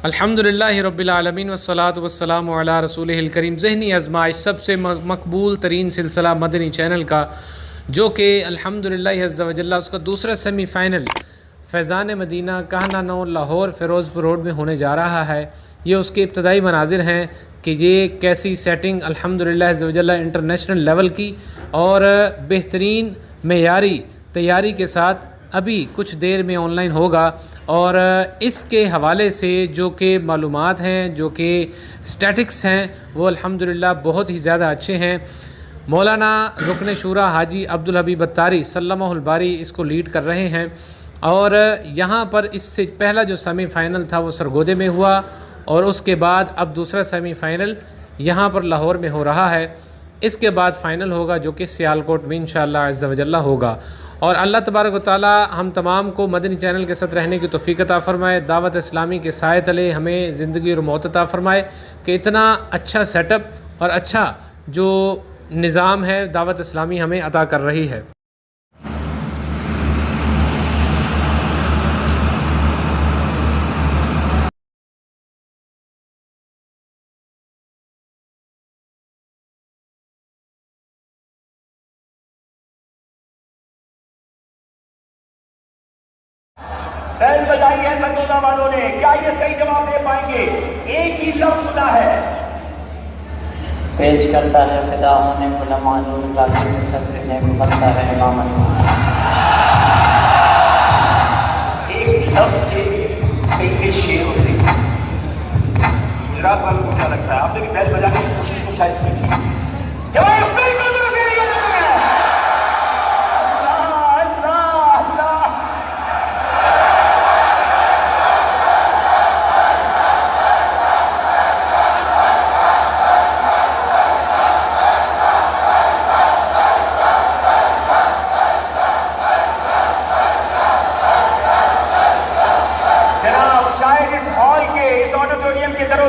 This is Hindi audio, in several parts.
अल्हम्दुलिल्लाहि रब्बिल आलमीन वस्सलातु वस्सलामु अला रसूलिहिल करीम। ज़हनी आज़माइश सबसे मकबूल तरीन सिलसिला मदनी चैनल का, जो कि अल्हम्दुलिल्लाह अज़्ज़ा वजल्ला उसका दूसरा सेमी फ़ाइनल फैज़ान मदीना कहना नौ लाहौर फ़िरोज़पुर रोड में होने जा रहा है। ये उसके इब्तदाई मनाजिर हैं कि ये कैसी सेटिंग अल्हम्दुलिल्लाह अज़्ज़ा वजल्ला इंटरनेशनल लेवल की और बेहतरीन मेयारी तैयारी के साथ अभी कुछ देर में ऑनलाइन होगा। और इसके हवाले से जो कि मालूमात हैं, जो कि स्टैटिक्स हैं, वो अल्हम्दुलिल्लाह बहुत ही ज़्यादा अच्छे हैं। मौलाना रुकन शूरा हाजी अब्दुल हबीब अत्तारी सल्लल्लाहुल बारी इसको लीड कर रहे हैं। और यहाँ पर इससे पहला जो सेमी फ़ाइनल था वो सरगोदे में हुआ और उसके बाद अब दूसरा सेमी फ़ाइनल यहाँ पर लाहौर में हो रहा है। इसके बाद फ़ाइनल होगा जो कि सियालकोट में इंशाअल्लाह अज़्ज़ा वजल्ला होगा। और अल्लाह तबारक व तआला हम तमाम को मदनी चैनल के साथ रहने की तौफ़ीक़ अता फ़रमाए, दावत इस्लामी के साए तले हमें ज़िंदगी और मौत अता फ़रमाए कि इतना अच्छा सेटअप और अच्छा जो निज़ाम है दावत इस्लामी हमें अता कर रही है। बैल बजाई है सरगोदा वालों ने, क्या ये सही जवाब दे पाएंगे? एक ही लफ्ज सुना है। पेश करता है फिदा होने को लमानूर का दिल सफरने को बनता है इमामत। एक ही लफ्ज के कई शेर होते हैं। गुजरात वालों को क्या लगता है? आपने भी बैल बजाने की कोशिश तो शायद की थी। जवाब बिल्कुल दुरुस्त दिया है। अल्लाह अल्लाह अल्लाह।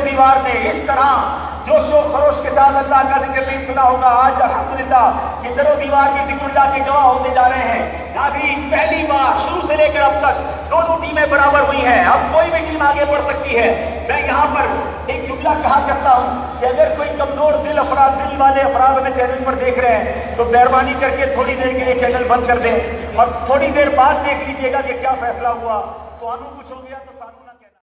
दीवार ने इस तरह जोशो खरोश के साथ अल्लाह का जिक्र नहीं सुना होगा। आज अल्हम्दुलिल्लाह ये दरो दीवार भी जिक्रुल्लाह के गवाह होते जा रहे हैं। नाज़रीन, पहली बार शुरू से लेकर अब तक दोनों टीमें बराबर हुई हैं। अब कोई भी टीम आगे बढ़ सकती है। मैं यहाँ पर एक जुमला कहा करता हूँ कि अगर कोई कमजोर दिल वाले अफराद हमें चैनल पर देख रहे हैं तो मेहरबानी करके थोड़ी देर के लिए चैनल बंद कर दें और थोड़ी देर बाद देख लीजिएगा कि क्या फैसला हुआ। तो आनू कुछ हो गया तो सानू